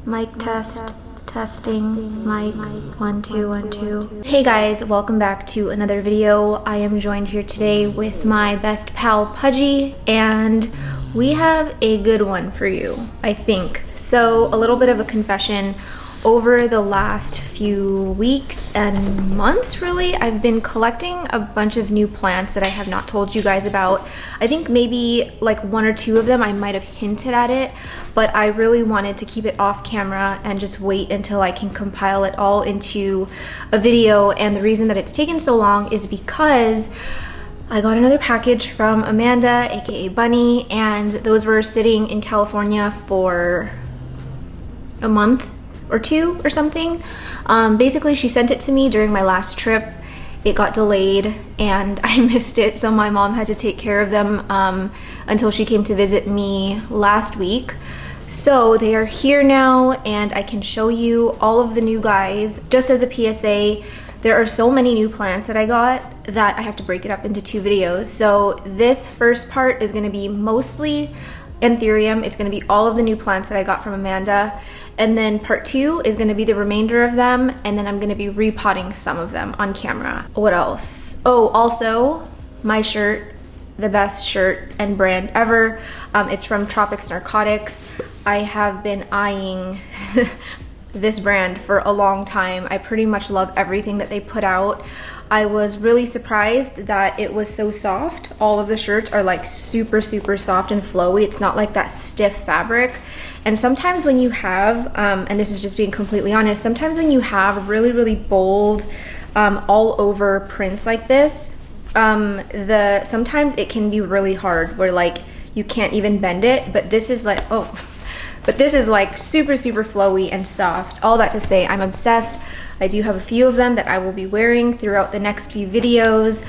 Mic test, testing, mic, 1 2 1 2. Hey guys, welcome back to another video. I am joined here today with my best pal Pudgy, and we have a good one for you, I think. So a little bit of a confession. Over the last few weeks and months, really, I've been collecting a bunch of new plants that I have not told you guys about. I think maybe like 1 or 2 of them I might have hinted at it, but I really wanted to keep it off camera and just wait until I can compile it all into a video. And the reason that it's taken so long is because I got another package from Amanda, aka Bunny, and those were sitting in California for a month or 2 or something. Basically, she sent it to me during my last trip. It got delayed and I missed it, so my mom had to take care of them until she came to visit me last week. So they are here now and I can show you all of the new guys. Just as a PSA, there are so many new plants that I got that I have to break it up into 2 videos. So this first part is going to be mostly Anthurium. It's going to be all of the new plants that I got from Amanda. And then part 2 is going to be the remainder of them, and then I'm going to be repotting some of them on camera. What else? Oh, also my shirt, the best shirt and brand ever. It's from Tropics Narcotics. I have been eyeing this brand for a long time. I pretty much love everything that they put out. I was really surprised that it was so soft. All of the shirts are like super soft and flowy. It's not like that stiff fabric. And sometimes when you have, and this is just being completely honest, sometimes when you have really bold, all over prints like this, sometimes it can be really hard where like you can't even bend it, but this is like, but this is like super flowy and soft. All that to say, I'm obsessed. I do have a few of them that I will be wearing throughout the next few videos.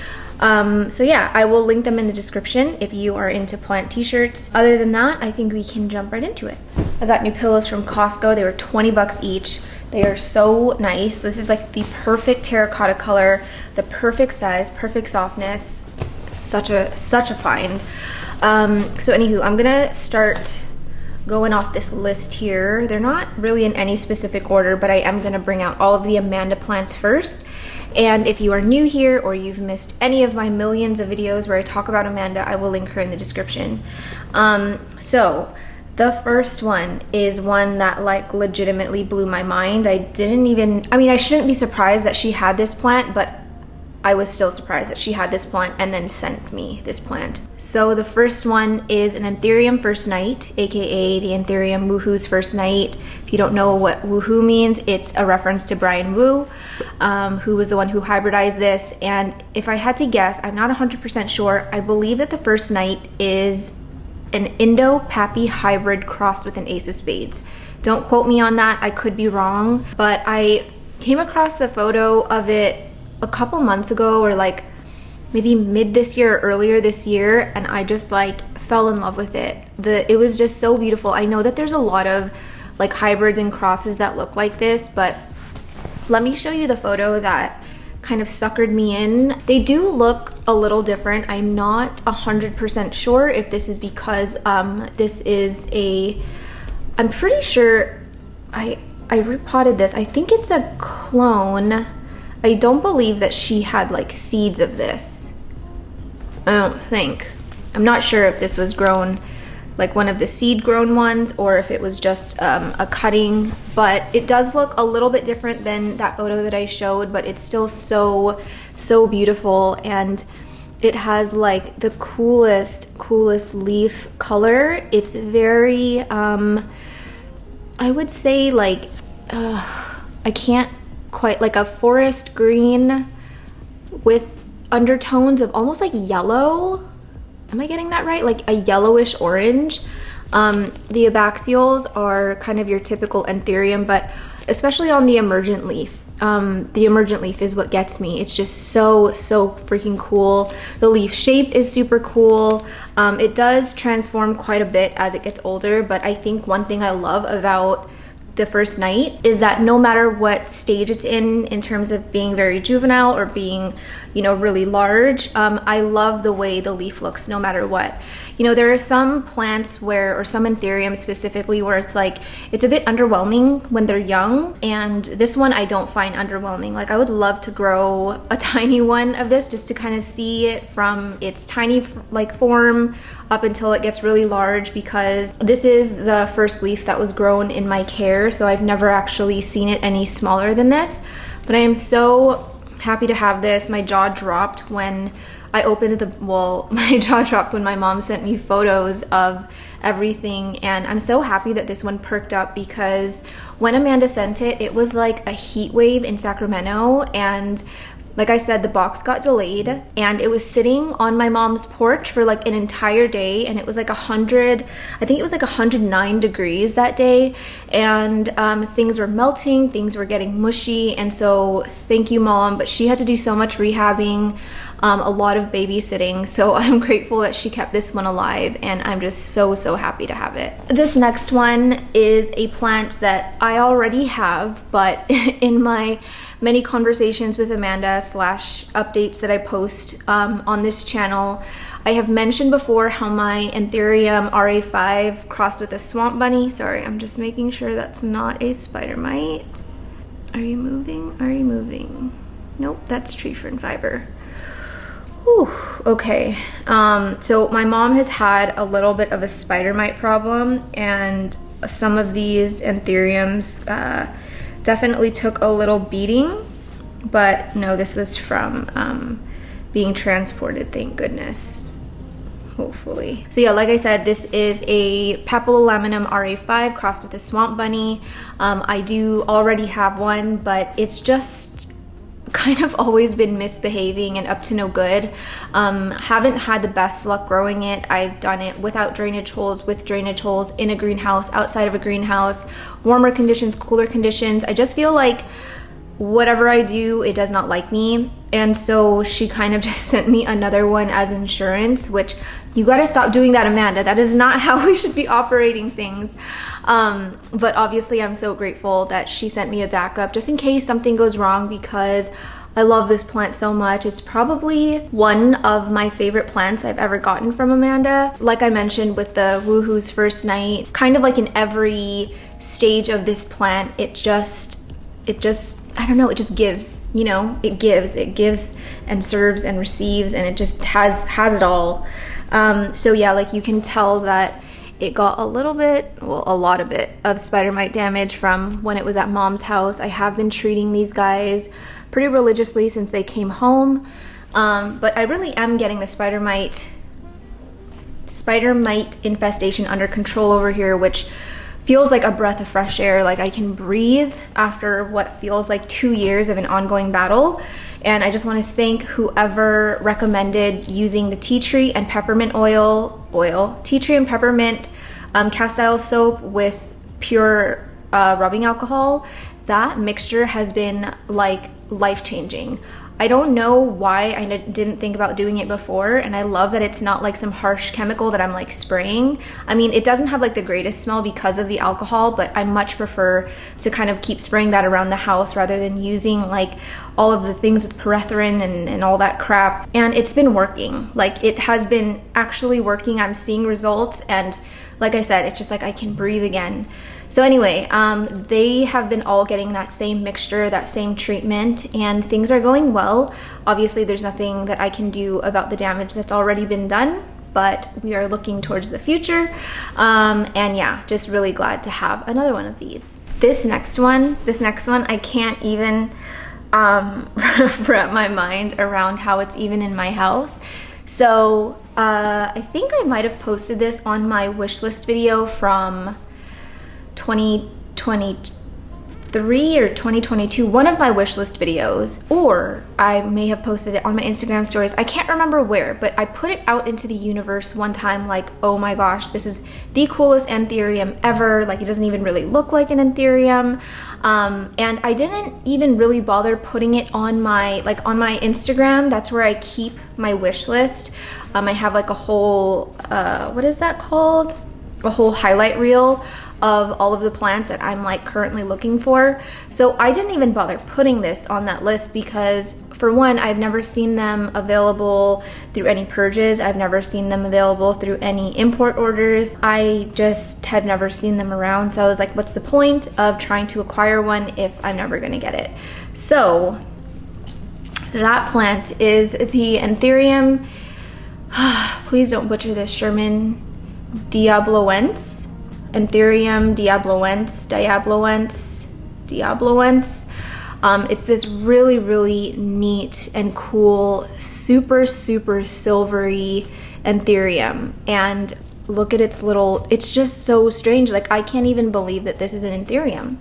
So yeah, I will link them in the description if you are into plant t-shirts. Other than that, I think we can jump right into it. I got new pillows from Costco. They were 20 bucks each. They are so nice. This is like the perfect terracotta color, the perfect size, perfect softness. Such a find. So anywho, I'm gonna start going off this list here. They're not really in any specific order, but I am gonna bring out all of the Amanda plants first. And if you are new here or you've missed any of my millions of videos where I talk about Amanda, I will link her in the description. So the first one is one that like legitimately blew my mind. I shouldn't be surprised that she had this plant, but I was still surprised that she had this plant and then sent me this plant. So the first one is an Anthurium First Night, aka the Anthurium Woohoo's First Night. If you don't know what woohoo means, it's a reference to Brian Wu, who was the one who hybridized this. And if I had to guess, I'm not 100% sure, I believe that the First Night is an Indo-Pappy hybrid crossed with an Ace of Spades. Don't quote me on that, I could be wrong, but I came across the photo of it a couple months ago, or like maybe mid this year or earlier this year, and I just like fell in love with it. It was just so beautiful. I know that there's a lot of like hybrids and crosses that look like this, but let me show you the photo that kind of suckered me in. They do look a little different. I'm not 100% sure if this is because this is I'm pretty sure I repotted this. I think it's a clone. I don't believe that she had like seeds of this. I don't think. I'm not sure if this was grown like one of the seed grown ones or if it was just a cutting, but it does look a little bit different than that photo that I showed, but it's still so beautiful, and it has like the coolest leaf color. It's very I would say like I can't quite, like a forest green with undertones of almost like yellow. Am I getting that right? Like a yellowish orange. The abaxials are kind of your typical Anthurium, but especially on the emergent leaf. The emergent leaf is what gets me. It's just so freaking cool. The leaf shape is super cool. It does transform quite a bit as it gets older, but I think one thing I love about the first night is that no matter what stage it's in terms of being very juvenile or being, you know, really large, I love the way the leaf looks no matter what. You know, there are some plants where, or some Anthuriums specifically, where it's like, it's a bit underwhelming when they're young, and this one I don't find underwhelming. Like, I would love to grow a tiny one of this just to kind of see it from its tiny like form up until it gets really large, because this is the first leaf that was grown in my care, so I've never actually seen it any smaller than this. But I am so happy to have this. My jaw dropped when I opened the, well, my jaw dropped when my mom sent me photos of everything, and I'm so happy that this one perked up, because when Amanda sent it, it was like a heat wave in Sacramento, and like I said, the box got delayed, and it was sitting on my mom's porch for like an entire day, and it was like 100, I think it was like 109 degrees that day, and things were melting, things were getting mushy, and so thank you, Mom, but she had to do so much rehabbing, a lot of babysitting, so I'm grateful that she kept this one alive, and I'm just so happy to have it. This next one is a plant that I already have, but in my many conversations with Amanda / updates that I post on this channel, I have mentioned before how my Anthurium RA5 crossed with a swamp bunny. Sorry, I'm just making sure that's not a spider mite. Are you moving? Are you moving? Nope, that's tree fern fiber. Whew, okay. So my mom has had a little bit of a spider mite problem, and some of these Anthuriums definitely took a little beating, but no, this was from being transported, thank goodness, hopefully. So yeah, like I said, this is a Papillilaminum RA5 crossed with a swamp bunny. I do already have one, but it's just kind of always been misbehaving and up to no good. Haven't had the best luck growing it. I've done it without drainage holes, with drainage holes, in a greenhouse, outside of a greenhouse, warmer conditions, cooler conditions. I just feel like whatever I do, it does not like me. And so she kind of just sent me another one as insurance, which you gotta stop doing that, Amanda. That is not how we should be operating things. But obviously I'm so grateful that she sent me a backup just in case something goes wrong, because I love this plant so much. It's probably one of my favorite plants I've ever gotten from Amanda. Like I mentioned with the Woohoo's first night, kind of like in every stage of this plant, it just, I don't know, it just gives, you know, it gives and serves and receives, and it just has it all. So yeah, like you can tell that it got a little bit, well, a lot of it, of spider mite damage from when it was at Mom's house. I have been treating these guys pretty religiously since they came home, but I really am getting the spider mite infestation under control over here, which feels like a breath of fresh air. Like I can breathe after what feels like 2 years of an ongoing battle. And I just want to thank whoever recommended using the tea tree and peppermint tea tree and peppermint castile soap with pure rubbing alcohol. That mixture has been like life-changing. I don't know why I didn't think about doing it before, and I love that it's not like some harsh chemical that I'm like spraying. I mean, it doesn't have like the greatest smell because of the alcohol, but I much prefer to kind of keep spraying that around the house rather than using like all of the things with pyrethrin and all that crap. And it's been working. Like it has been actually working. I'm seeing results, and like I said, it's just like I can breathe again. So anyway, they have been all getting that same mixture, that same treatment, and things are going well. Obviously, there's nothing that I can do about the damage that's already been done, but we are looking towards the future. And yeah, just really glad to have another one of these. This next one, I can't even wrap my mind around how it's even in my house. So I think I might have posted this on my wish list video from 2023 or 2022, one of my wish list videos, or I may have posted it on my Instagram stories. I can't remember where, but I put it out into the universe one time like, oh my gosh, this is the coolest Anthurium ever. Like it doesn't even really look like an Anthurium. And I didn't even really bother putting it on my Instagram. That's where I keep my wish list. I have like a whole, what is that called? A whole highlight reel of all of the plants that I'm like currently looking for. So I didn't even bother putting this on that list because, for one, I've never seen them available through any purges. I've never seen them available through any import orders. I just had never seen them around. So I was like, what's the point of trying to acquire one if I'm never gonna get it? So that plant is the Anthurium, please don't butcher this, Sherman, Diabluence. Anthurium Diabluence. It's this really, really neat and cool, super, super silvery Anthurium. And look at its little, it's just so strange. Like, I can't even believe that this is an Anthurium.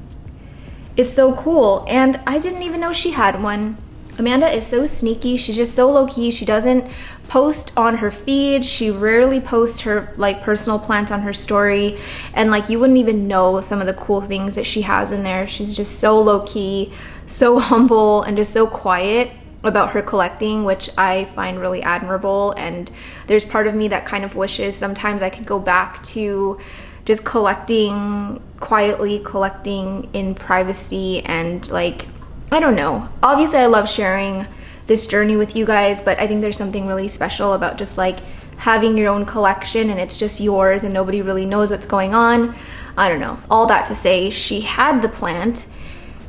It's so cool. And I didn't even know she had one. Amanda is so sneaky. She's just so low-key. She doesn't post on her feed. She rarely posts her like personal plants on her story, and like you wouldn't even know some of the cool things that she has in there. She's just so low-key, so humble, and just so quiet about her collecting, which I find really admirable. And there's part of me that kind of wishes sometimes I could go back to just collecting quietly, collecting in privacy, and like, I don't know. Obviously, I love sharing this journey with you guys, but I think there's something really special about just like having your own collection and it's just yours and nobody really knows what's going on. I don't know. All that to say, she had the plant,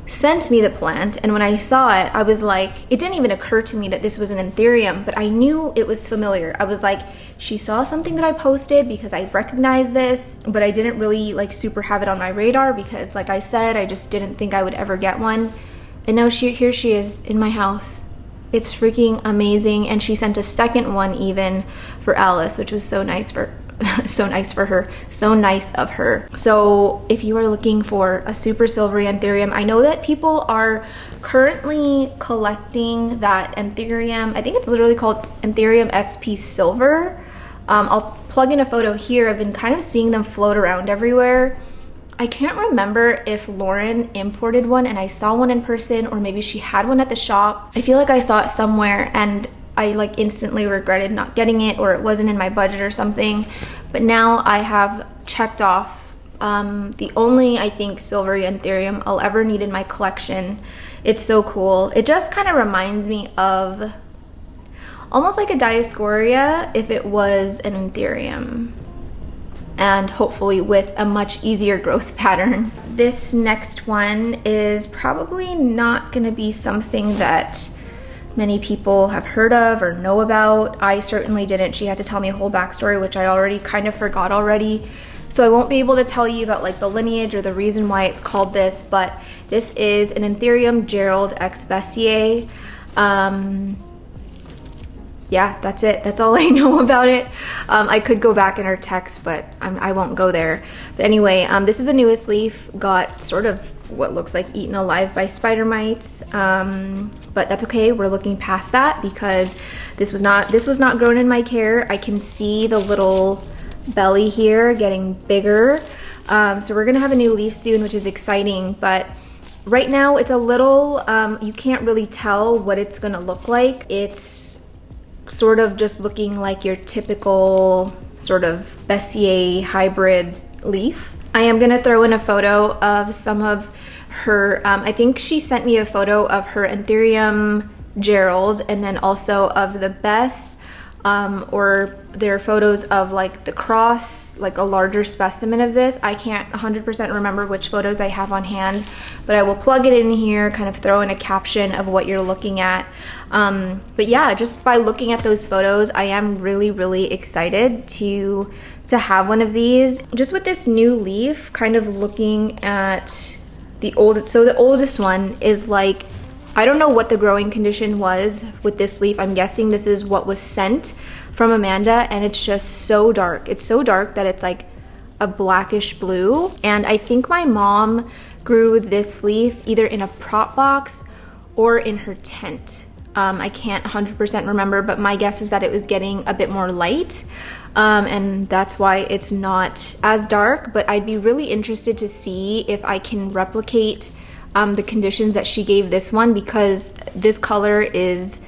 sent me the plant, and when I saw it, I was like, it didn't even occur to me that this was an Anthurium, but I knew it was familiar. I was like, she saw something that I posted because I recognized this, but I didn't really like super have it on my radar because, like I said, I just didn't think I would ever get one. And now here she is in my house. It's freaking amazing. And she sent a second one even for Alice, which was so nice for so nice of her. So if you are looking for a super silvery Anthurium, I know that people are currently collecting that Anthurium. I think it's literally called Anthurium SP Silver. I'll plug in a photo here. I've been kind of seeing them float around everywhere. I can't remember if Lauren imported one and I saw one in person, or maybe she had one at the shop. I feel like I saw it somewhere and I like instantly regretted not getting it, or it wasn't in my budget or something. But now I have checked off the only, I think, silvery Anthurium I'll ever need in my collection. It's so cool. It just kind of reminds me of almost like a Dioscorea if it was an Anthurium, and hopefully with a much easier growth pattern. This next one is probably not gonna be something that many people have heard of or know about. I certainly didn't. She had to tell me a whole backstory, which I already kind of forgot already. So I won't be able to tell you about like the lineage or the reason why it's called this, but this is an Anthurium Gerald ex Bessier. Yeah, that's it. That's all I know about it. I could go back in her text, but I won't go there. But anyway, this is the newest leaf. Got sort of what looks like eaten alive by spider mites, but that's okay. We're looking past that because this was not grown in my care. I can see the little belly here getting bigger. So we're gonna have a new leaf soon, which is exciting. But right now it's a little, you can't really tell what it's gonna look like. It's sort of just looking like your typical sort of Bessier hybrid leaf. I am gonna throw in a photo of some of her, I think she sent me a photo of her Anthurium Gerald, and then also of the Bess, or there are photos of like the cross, like a larger specimen of this. I can't 100% remember which photos I have on hand, but I will plug it in here, kind of throw in a caption of what you're looking at. But yeah, just by looking at those photos, I am really, really excited to have one of these. Just with this new leaf, kind of looking at the oldest, so the oldest one is like, I don't know what the growing condition was with this leaf. I'm guessing this is what was sent from Amanda, and it's just so dark. It's so dark that it's like a blackish blue. And I think my mom grew this leaf either in a prop box or in her tent. I can't 100% remember, but my guess is that it was getting a bit more light, and that's why it's not as dark. But I'd be really interested to see if I can replicate the conditions that she gave this one, because this color is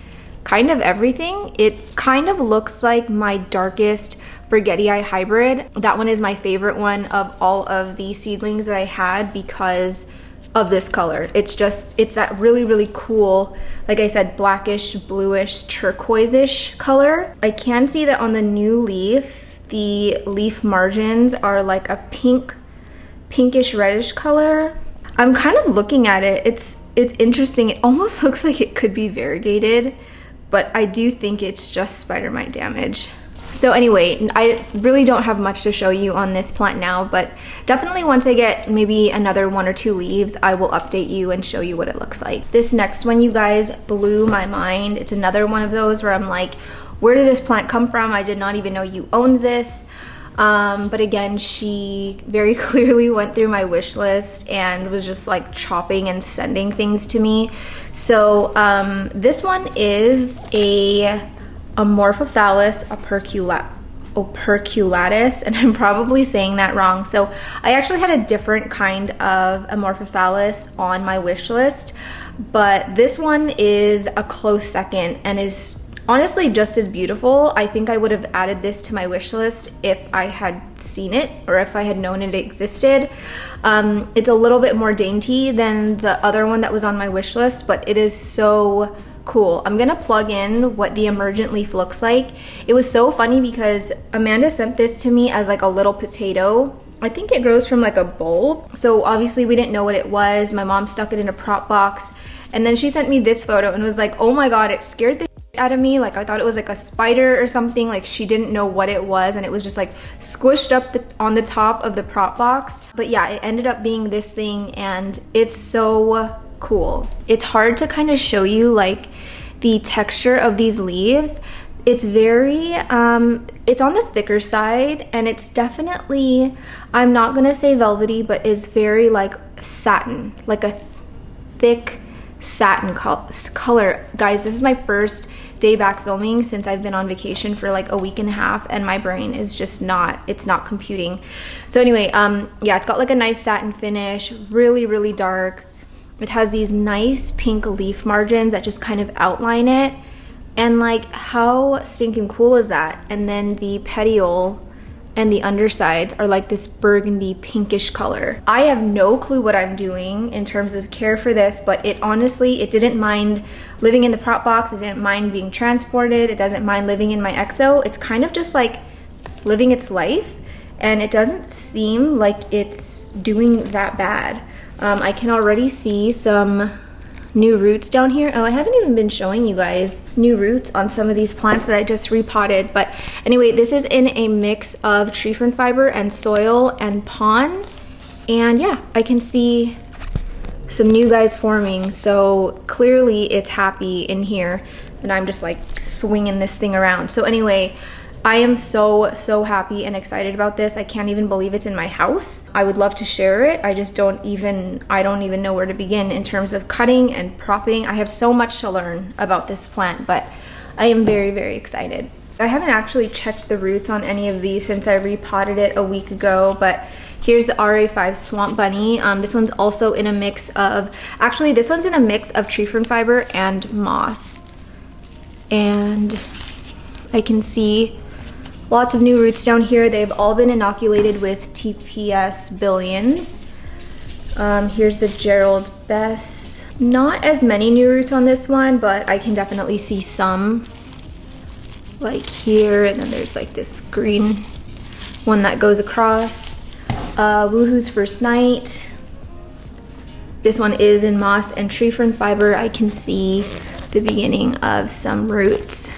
kind of everything. It kind of looks like my darkest Forgetti hybrid. That one is my favorite one of all of the seedlings that I had because of this color. It's that really cool, like I said, blackish, bluish, turquoise-ish color. I can see that on the new leaf, the leaf margins are like a pinkish reddish color. I'm kind of looking at it. It's interesting. It almost looks like it could be variegated, but I do think it's just spider mite damage. So anyway, I really don't have much to show you on this plant now, but definitely once I get maybe another 1 or 2 leaves, I will update you and show you what it looks like. This next one, you guys, blew my mind. It's another one of those where I'm like, where did this plant come from? I did not even know you owned this. But again, she very clearly went through my wish list and was just like chopping and sending things to me. So this one is a Amorphophallus operculatus, and I'm probably saying that wrong. So I actually had a different kind of Amorphophallus on my wish list, but this one is a close second and is honestly just as beautiful. I think I would have added this to my wish list if I had seen it or if I had known it existed. It's a little bit more dainty than the other one that was on my wish list, but it is so cool. I'm gonna plug in what the emergent leaf looks like. It was so funny because Amanda sent this to me as like a little potato. I think it grows from like a bulb. So obviously we didn't know what it was. My mom stuck it in a prop box, and then she sent me this photo and was like, oh my God, it scared the out of me. Like I thought it was like a spider or something. Like she didn't know what it was, and it was just like squished up on the top of the prop box. But yeah, it ended up being this thing, and it's so cool. It's hard to kind of show you like the texture of these leaves. It's very it's on the thicker side, and it's definitely, I'm not gonna say velvety, but is very like satin, like a thick satin color. Guys, this is my first day back filming since I've been on vacation for like a week and a half, and my brain is just it's not computing. So anyway, yeah, it's got like a nice satin finish, really dark. It has these nice pink leaf margins that just kind of outline it, and like how stinking cool is that? And then the petiole and the undersides are like this burgundy pinkish color. I have no clue what I'm doing in terms of care for this, but it honestly, it didn't mind living in the prop box. It didn't mind being transported. It doesn't mind living in my exo. It's kind of just like living its life, and it doesn't seem like it's doing that bad. I can already see some new roots down here. Oh, I haven't even been showing you guys new roots on some of these plants that I just repotted. But anyway, this is in a mix of tree fern fiber and soil and pon. And yeah, I can see some new guys forming. So clearly it's happy in here, and I'm just like swinging this thing around. So anyway, I am so happy and excited about this. I can't even believe it's in my house. I would love to share it. I don't even know where to begin in terms of cutting and propping. I have so much to learn about this plant, but I am very excited. I haven't actually checked the roots on any of these since I repotted it a week ago, but here's the RA5 Swamp Bunny. This one's also in a mix of, actually this one's in a mix of tree fern fiber and moss. And I can see lots of new roots down here. They've all been inoculated with TPS billions. Here's the Gerald Bess. Not as many new roots on this one, but I can definitely see some. Like here, and then there's like this green one that goes across. Woohoo's First Night. This one is in moss and tree fern fiber. I can see the beginning of some roots.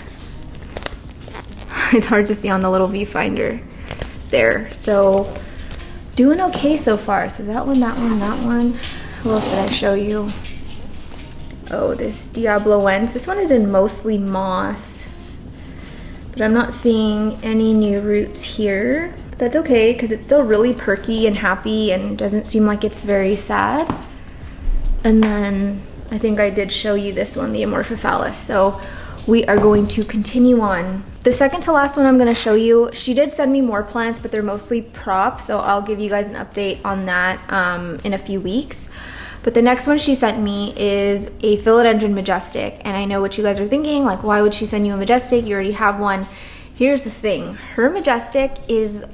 It's hard to see on the little viewfinder there. So doing okay so far. So that one. Who else did I show you? Oh, this Diabluence. This one is in mostly moss, but I'm not seeing any new roots here. But that's okay, because it's still really perky and happy and doesn't seem like it's very sad. And then I think I did show you this one, the Amorphophallus. So we are going to continue on. The second to last one I'm going to show you, she did send me more plants, but they're mostly props, so I'll give you guys an update on that in a few weeks. But the next one she sent me is a Philodendron Majestic. And I know what you guys are thinking, like, why would she send you a Majestic? You already have one. Here's the thing. Her Majestic is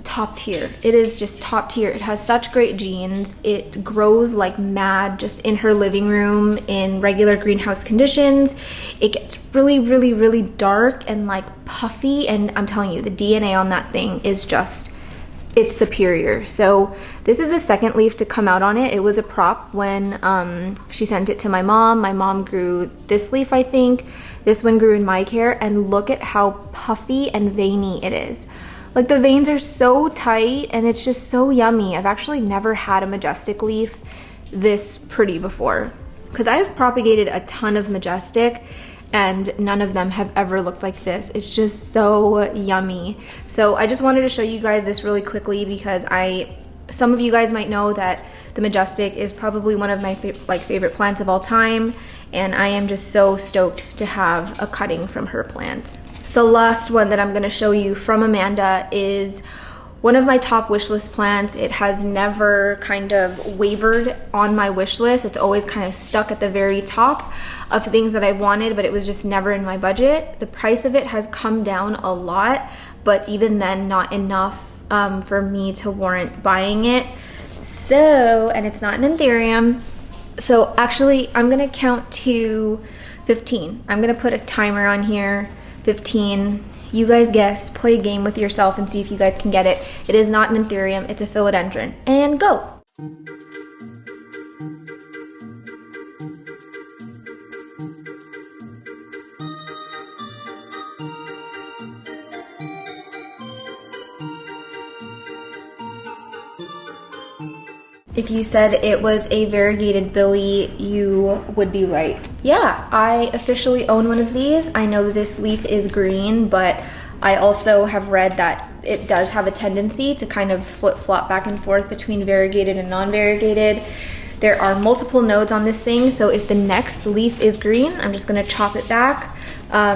top tier. It is just top tier. It has such great genes. It grows like mad just in her living room in regular greenhouse conditions. It gets really, really, really dark and like puffy. And I'm telling you, the DNA on that thing is just, it's superior. So this is the second leaf to come out on it. It was a prop when she sent it to my mom. My mom grew this leaf, I think. This one grew in my care, and look at how puffy and veiny it is. Like, the veins are so tight and it's just so yummy. I've actually never had a Majestic leaf this pretty before, because I've propagated a ton of Majestic and none of them have ever looked like this. It's just so yummy. So I just wanted to show you guys this really quickly because some of you guys might know that the Majestic is probably one of my favorite plants of all time, and I am just so stoked to have a cutting from her plant. The last one that I'm going to show you from Amanda is one of my top wish list plants. It has never kind of wavered on my wish list. It's always kind of stuck at the very top of things that I've wanted, but it was just never in my budget. The price of it has come down a lot, but even then not enough for me to warrant buying it. So, and it's not an Anthurium. So actually I'm going to count to 15. I'm going to put a timer on here. 15. You guys guess, play a game with yourself and see if you guys can get it. It is not an Anthurium, it's a Philodendron. And go! If you said it was a Variegated Billie, you would be right. Yeah, I officially own one of these. I know this leaf is green, but I also have read that it does have a tendency to kind of flip-flop back and forth between variegated and non-variegated. There are multiple nodes on this thing, so if the next leaf is green, I'm just gonna chop it back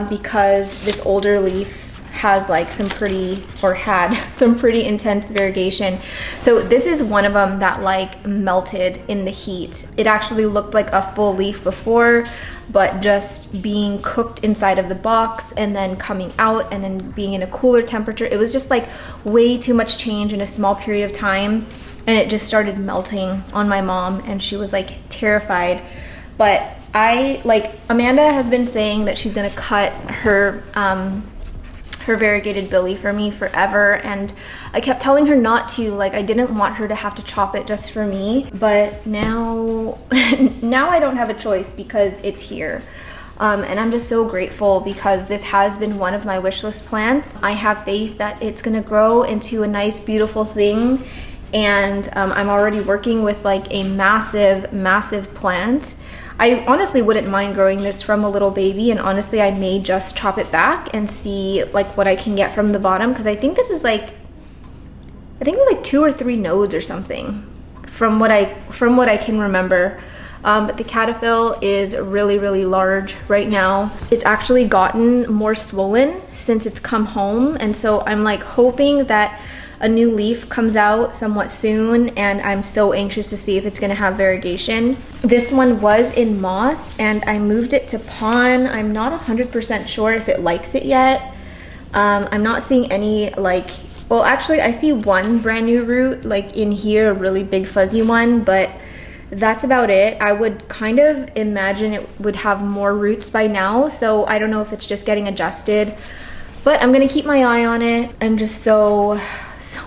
because this older leaf has like some pretty, or had some pretty intense variegation. So this is one of them that like melted in the heat. It actually looked like a full leaf before, but just being cooked inside of the box and then coming out and then being in a cooler temperature, it was just like way too much change in a small period of time, and it just started melting on my mom and she was like terrified. But Amanda has been saying that she's gonna cut her Variegated Billie for me forever, and I kept telling her not to. Like, I didn't want her to have to chop it just for me, but now now I don't have a choice because it's here. And I'm just so grateful because this has been one of my wish list plants. I have faith that it's gonna grow into a nice, beautiful thing, and I'm already working with like a massive plant. I honestly wouldn't mind growing this from a little baby, and honestly I may just chop it back and see like what I can get from the bottom, because I think this is like, I think it was like 2 or 3 nodes or something from what I can remember. But the cataphyll is really large right now. It's actually gotten more swollen since it's come home, and so I'm like hoping that a new leaf comes out somewhat soon, and I'm so anxious to see if it's gonna have variegation. This one was in moss and I moved it to pon. I'm not 100% sure if it likes it yet. I'm not seeing any like, well actually I see one brand new root like in here, a really big fuzzy one, but that's about it. I would kind of imagine it would have more roots by now, so I don't know if it's just getting adjusted, but I'm gonna keep my eye on it. I'm just so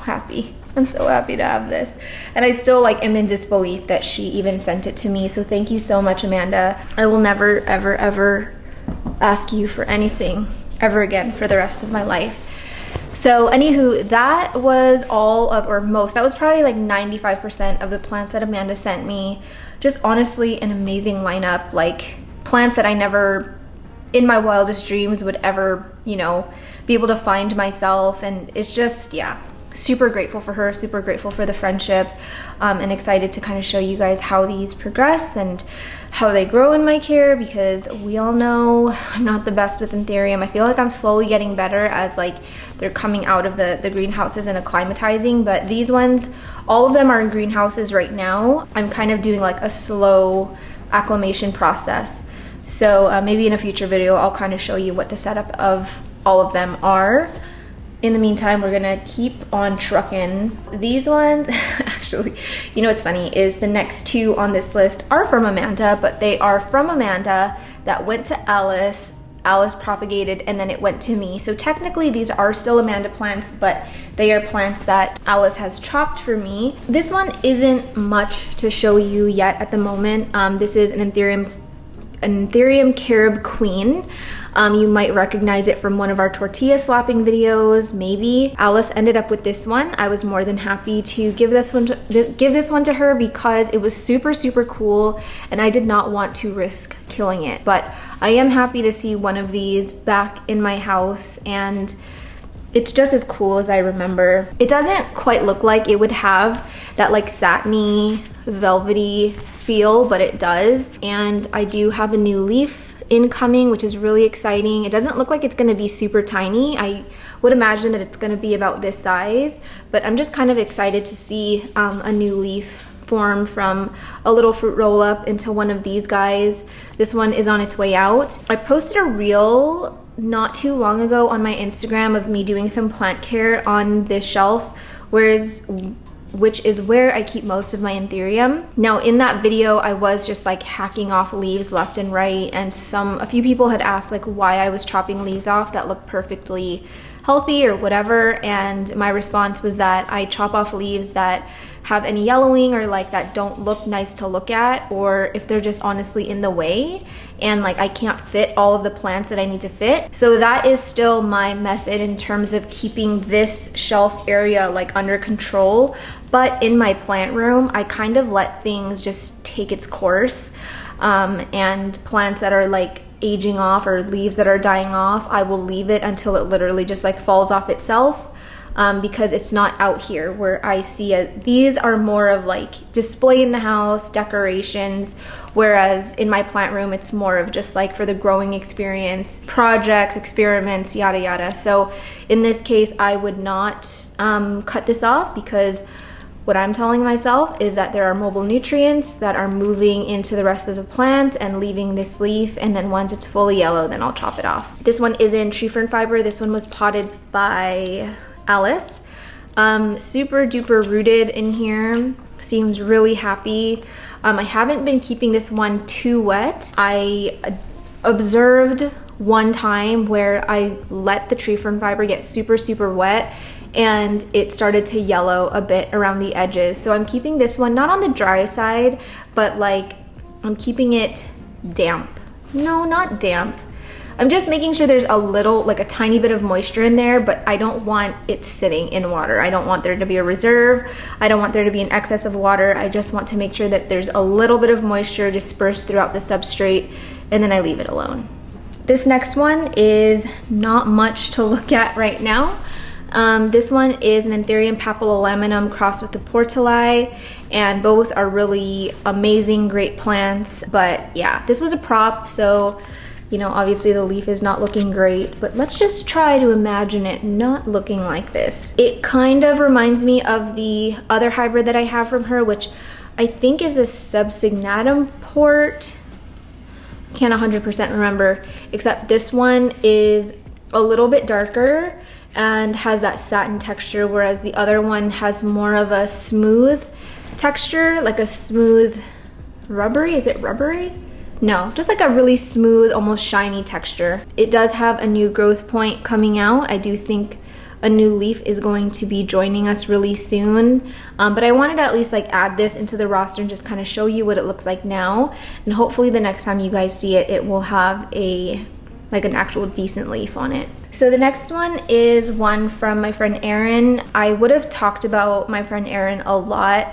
happy. I'm so happy to have this, and I still like am in disbelief that she even sent it to me, so thank you so much, Amanda. I will never ever ask you for anything ever again for the rest of my life. So anywho, that was all of, or most, that was probably like 95% of the plants that Amanda sent me. Just honestly an amazing lineup, like plants that I never in my wildest dreams would ever, you know, be able to find myself. And it's just, yeah, super grateful for her, super grateful for the friendship, and excited to kind of show you guys how these progress and how they grow in my care, because we all know I'm not the best with Anthurium. I feel like I'm slowly getting better as like they're coming out of the greenhouses and acclimatizing, but these ones, all of them are in greenhouses right now. I'm kind of doing like a slow acclimation process. So maybe in a future video, I'll kind of show you what the setup of all of them are. In the meantime, we're gonna keep on trucking. These ones, actually, you know what's funny is the next two on this list are from Amanda, but they are from Amanda that went to Alice. Alice propagated and then it went to me. So technically these are still Amanda plants, but they are plants that Alice has chopped for me. This one isn't much to show you yet at the moment. This is an Anthurium Gerald Queen. You might recognize it from one of our tortilla slapping videos, maybe. Alice ended up with this one. I was more than happy to give this one to her because it was super, super cool and I did not want to risk killing it. But I am happy to see one of these back in my house, and it's just as cool as I remember. It doesn't quite look like it would have that like satiny, velvety feel, but it does. And I do have a new leaf incoming, which is really exciting. It doesn't look like it's gonna be super tiny. I would imagine that it's gonna be about this size, but I'm just kind of excited to see a new leaf form from a little fruit roll up into one of these guys. This one is on its way out. I posted a reel not too long ago on my Instagram of me doing some plant care on this shelf, which is where I keep most of my Anthurium. Now in that video, I was just like hacking off leaves left and right, and a few people had asked like why I was chopping leaves off that looked perfectly healthy or whatever, and my response was that I chop off leaves that have any yellowing or like that don't look nice to look at, or if they're just honestly in the way and like I can't fit all of the plants that I need to fit. So that is still my method in terms of keeping this shelf area like under control. But in my plant room, I kind of let things just take its course, and plants that are like aging off or leaves that are dying off, I will leave it until it literally just like falls off itself. Because it's not out here where I see it. These are more of like display in the house, decorations, whereas in my plant room, it's more of just like for the growing experience, projects, experiments, yada yada. So in this case, I would not cut this off, because what I'm telling myself is that there are mobile nutrients that are moving into the rest of the plant and leaving this leaf, and then once it's fully yellow, then I'll chop it off. This one is in tree fern fiber. This one was potted by Alice. Super duper rooted in here, seems really happy. I haven't been keeping this one too wet. I observed one time where I let the tree fern fiber get super, super wet and it started to yellow a bit around the edges. So I'm keeping this one not on the dry side, but like I'm keeping it damp. No, not damp. I'm just making sure there's a little, like a tiny bit of moisture in there, but I don't want it sitting in water. I don't want there to be a reserve. I don't want there to be an excess of water. I just want to make sure that there's a little bit of moisture dispersed throughout the substrate, and then I leave it alone. This next one is not much to look at right now. This one is an Anthurium Papillilaminum crossed with the Portuli, and both are really amazing, great plants. But yeah, this was a prop, so you know, obviously the leaf is not looking great, but let's just try to imagine it not looking like this. It kind of reminds me of the other hybrid that I have from her, which I think is a subsignatum port. Can't 100% remember, except this one is a little bit darker and has that satin texture, whereas the other one has more of a smooth texture, like a smooth rubbery, is it rubbery? No, just like a really smooth, almost shiny texture. It does have a new growth point coming out. I do think a new leaf is going to be joining us really soon. But I wanted to at least like add this into the roster and just kind of show you what it looks like now. And hopefully the next time you guys see it, it will have an actual decent leaf on it. So the next one is one from my friend Erin. I would have talked about my friend Erin a lot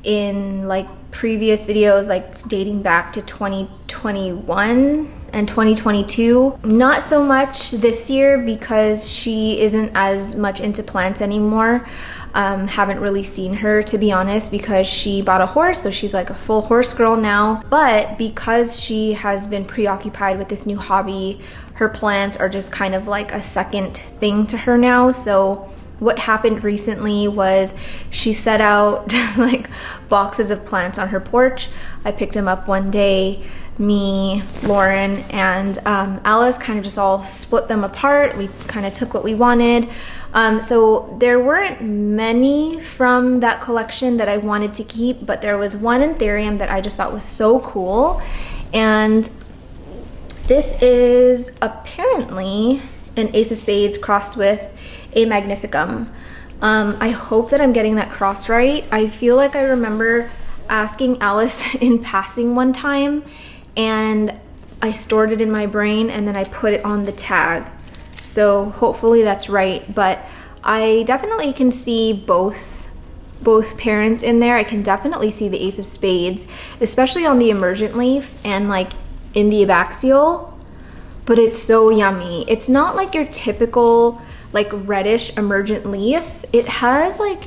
in like previous videos, like dating back to 2021 and 2022. Not so much this year because she isn't as much into plants anymore. Haven't really seen her, to be honest, because she bought a horse, so she's like a full horse girl now. But because she has been preoccupied with this new hobby, her plants are just kind of like a second thing to her now. So what happened recently was she set out just like boxes of plants on her porch. I picked them up one day. Me, Lauren, and Alice kind of just all split them apart. We kind of took what we wanted. So there weren't many from that collection that I wanted to keep, but there was one Anthurium that I just thought was so cool. And this is apparently an Ace of Spades crossed with a Magnificum. I hope that I'm getting that cross right. I feel like I remember asking Alice in passing one time, and I stored it in my brain and then I put it on the tag. So hopefully that's right, but I definitely can see both parents in there. I can definitely see the Ace of Spades, especially on the emergent leaf and like in the abaxial, but it's so yummy. It's not like your typical like reddish emergent leaf. It has like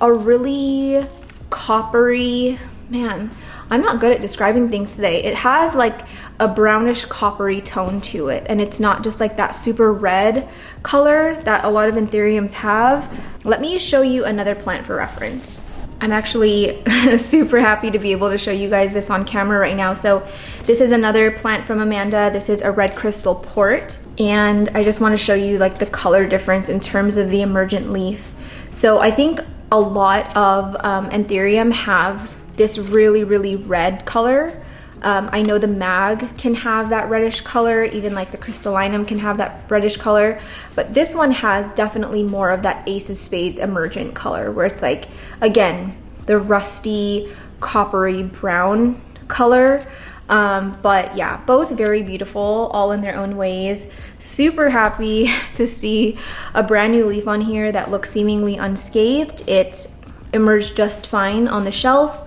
a really coppery, man, I'm not good at describing things today. It has like a brownish coppery tone to it, and it's not just like that super red color that a lot of Anthuriums have. Let me show you another plant for reference. I'm actually super happy to be able to show you guys this on camera right now. So this is another plant from Amanda. This is a red crystal port, and I just want to show you like the color difference in terms of the emergent leaf. So I think a lot of Anthurium have this really, really red color. I know the mag can have that reddish color, even like the crystallinum can have that reddish color, but this one has definitely more of that Ace of Spades emergent color, where it's like, again, the rusty, coppery brown color. But yeah, both very beautiful, all in their own ways. Super happy to see a brand new leaf on here that looks seemingly unscathed. It emerged just fine on the shelf.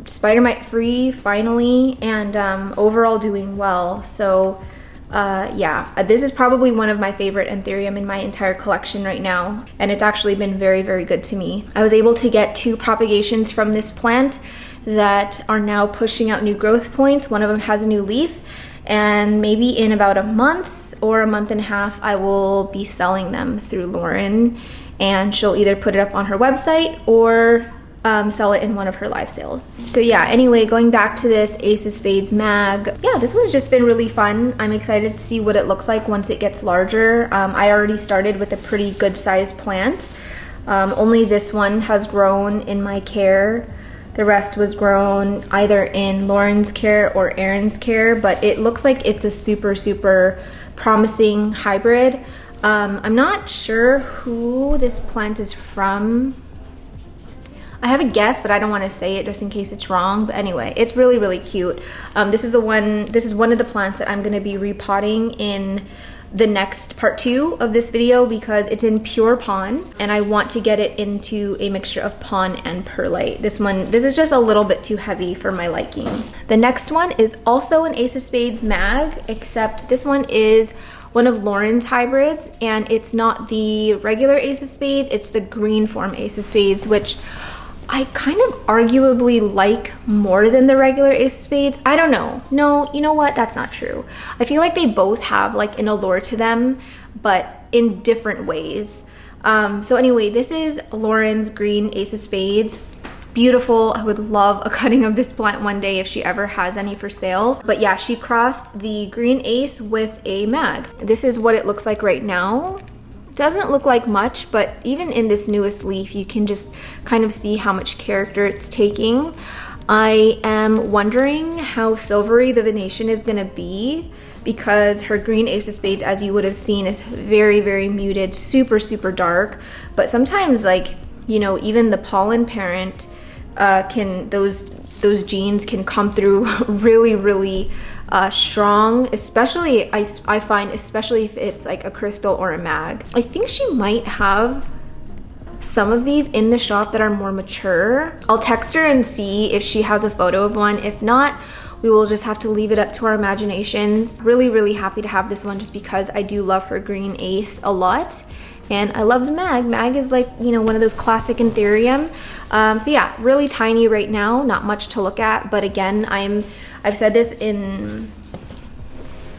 Spider mite free finally, and overall doing well. So yeah, this is probably one of my favorite Anthurium in my entire collection right now, and it's actually been very, very good to me. I was able to get 2 propagations from this plant that are now pushing out new growth points. One of them has a new leaf, and maybe in about a month or a month and a half I will be selling them through Lauren, and she'll either put it up on her website or sell it in one of her live sales. So yeah, anyway, going back to this Ace of Spades mag, yeah, this one's just been really fun. I'm excited to see what it looks like once it gets larger. I already started with a pretty good sized plant. Only this one has grown in my care. The rest was grown either in Lauren's care or Aaron's care, but it looks like it's a super, super promising hybrid. I'm not sure who this plant is from. I have a guess, but I don't want to say it just in case it's wrong. But anyway, it's really, really cute. This is one of the plants that I'm going to be repotting in the next part 2 of this video, because it's in pure pon, and I want to get it into a mixture of pon and perlite. This is just a little bit too heavy for my liking. The next one is also an Ace of Spades mag, except this one is one of Lauren's hybrids, and it's not the regular Ace of Spades, it's the green form Ace of Spades, which I kind of arguably like more than the regular Ace of Spades. I don't know. No, you know what? That's not true. I feel like they both have like an allure to them, but in different ways. So anyway, this is Lauren's green Ace of Spades. Beautiful. I would love a cutting of this plant one day if she ever has any for sale. But yeah, she crossed the green ace with a mag. This is what it looks like right now. Doesn't look like much, but even in this newest leaf, you can just kind of see how much character it's taking. I am wondering how silvery the venation is gonna be, because her green Ace of Spades, as you would have seen, is very, very muted, super, super dark. But sometimes, like, you know, even the pollen parent those genes can come through really, really strong, especially I find, especially if it's like a crystal or a mag. I think she might have some of these in the shop that are more mature. I'll text her and see if she has a photo of one. If not, we will just have to leave it up to our imaginations. Really, really happy to have this one just because I do love her green ace a lot. and I love the mag. Mag is like, you know, one of those classic Anthurium. So yeah, really tiny right now, not much to look at, but again, I've said this in,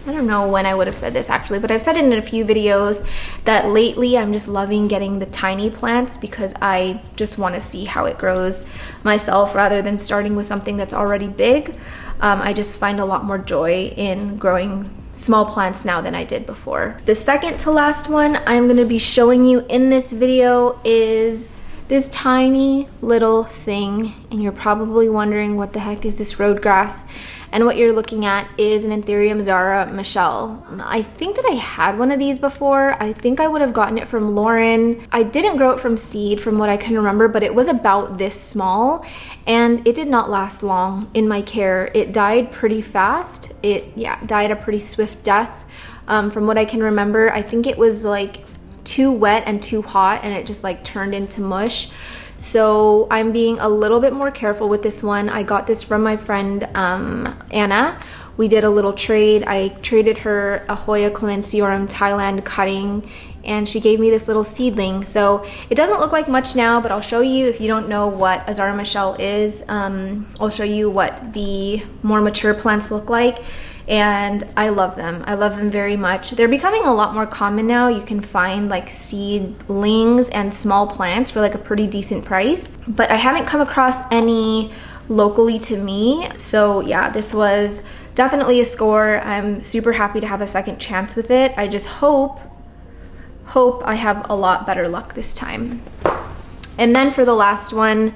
I don't know when I would have said this actually, but I've said it in a few videos that lately I'm just loving getting the tiny plants because I just want to see how it grows myself rather than starting with something that's already big. I just find a lot more joy in growing small plants now than I did before. The second to last one I'm going to be showing you in this video is this tiny little thing, and you're probably wondering what the heck is this road grass. And what you're looking at is an Anthurium Zara Michelle. I think that I had one of these before. I think I would have gotten it from Lauren. I didn't grow it from seed from what I can remember, but it was about this small and it did not last long in my care. It died pretty fast. It died a pretty swift death. From what I can remember, I think it was like too wet and too hot and it just like turned into mush. So I'm being a little bit more careful with this one. I got this from my friend Anna. We did a little trade. I traded her a Hoya Clemensiorum Thailand cutting and she gave me this little seedling. So it doesn't look like much now, but I'll show you if you don't know what a Zara Michelle is. I'll show you what the more mature plants look like. And I love them. I love them very much. They're becoming a lot more common now. You can find like seedlings and small plants for like a pretty decent price, but I haven't come across any locally to me. So yeah, this was definitely a score. I'm super happy to have a second chance with it. I just hope I have a lot better luck this time. And then for the last one,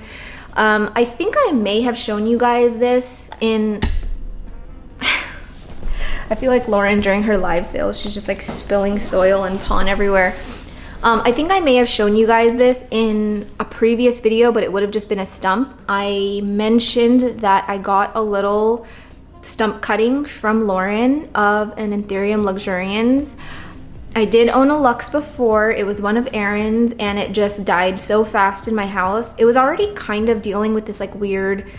I think I may have shown you guys this in I feel like Lauren during her live sales, she's just like spilling soil and pond everywhere. I think I may have shown you guys this in a previous video, but it would have just been a stump. I mentioned that I got a little stump cutting from Lauren of an Anthurium Luxurians. I did own a Lux before. It was one of Aaron's and it just died so fast in my house. It was already kind of dealing with this like weird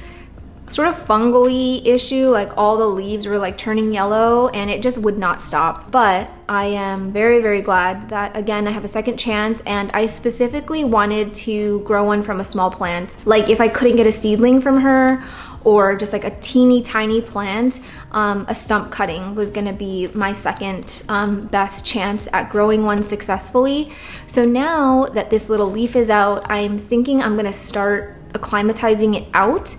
sort of fungal-y issue, like all the leaves were like turning yellow and it just would not stop. But I am very, very glad that again I have a second chance, and I specifically wanted to grow one from a small plant. Like if I couldn't get a seedling from her or just like a teeny tiny plant, a stump cutting was gonna be my second best chance at growing one successfully. So now that this little leaf is out, I'm thinking I'm gonna start acclimatizing it out.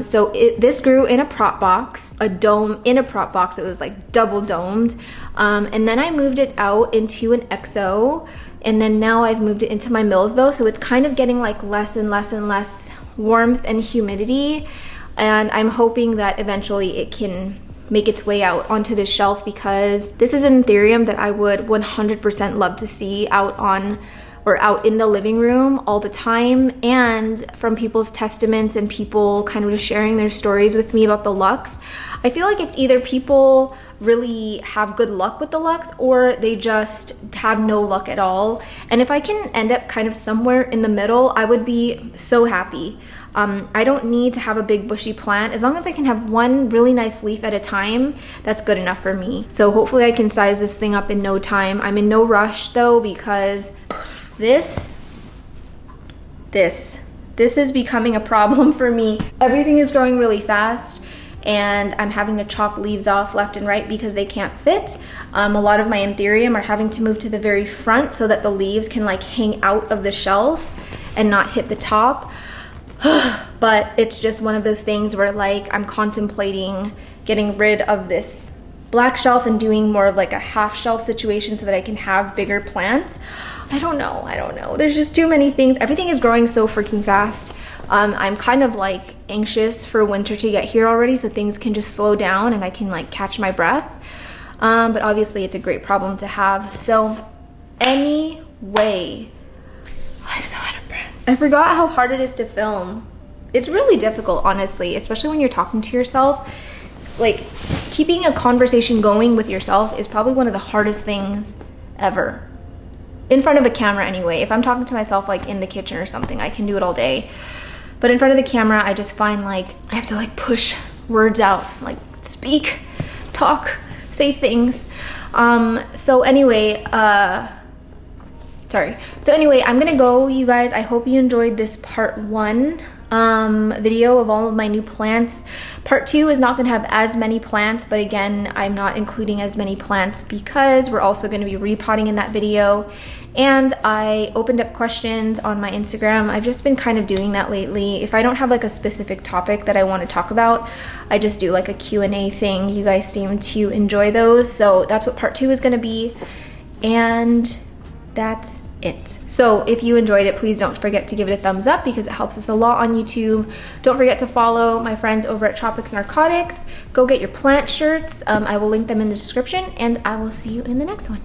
So this grew in a prop box, a dome in a prop box. It was like double domed. And then I moved it out into an exo. And then now I've moved it into my Millsbo. So it's kind of getting like less and less and less warmth and humidity. And I'm hoping that eventually it can make its way out onto this shelf, because this is an Anthurium that I would 100% love to see out on or out in the living room all the time. And from people's testaments and people kind of just sharing their stories with me about the Lux, I feel like it's either people really have good luck with the Lux or they just have no luck at all. And if I can end up kind of somewhere in the middle, I would be so happy. I don't need to have a big bushy plant. As long as I can have one really nice leaf at a time, that's good enough for me. So hopefully I can size this thing up in no time. I'm in no rush though, because this is becoming a problem for me. Everything is growing really fast and I'm having to chop leaves off left and right because they can't fit. A lot of my Anthurium are having to move to the very front so that the leaves can like hang out of the shelf and not hit the top. But it's just one of those things where like I'm contemplating getting rid of this black shelf and doing more of like a half shelf situation so that I can have bigger plants. I don't know. There's just too many things. Everything is growing so freaking fast. I'm kind of like anxious for winter to get here already so things can just slow down and I can like catch my breath. But obviously it's a great problem to have. So anyway, I'm so out of breath. I forgot how hard it is to film. It's really difficult, honestly, especially when you're talking to yourself. Like keeping a conversation going with yourself is probably one of the hardest things ever. In front of a camera anyway. If I'm talking to myself like in the kitchen or something, I can do it all day. But in front of the camera, I just find like I have to like push words out, like speak, talk, say things. So anyway, sorry. So anyway, I'm gonna go, you guys. I hope you enjoyed this part 1 video of all of my new plants. Part 2 is not gonna have as many plants, but again, I'm not including as many plants because we're also gonna be repotting in that video. And I opened up questions on my Instagram. I've just been kind of doing that lately. If I don't have like a specific topic that I want to talk about, I just do like a Q&A thing. You guys seem to enjoy those, so that's what part 2 is gonna be. And that's it. So if you enjoyed it, please don't forget to give it a thumbs up because it helps us a lot on YouTube. Don't forget to follow my friends over at Tropics Narcotics. Go get your plant shirts. I will link them in the description, and I will see you in the next one.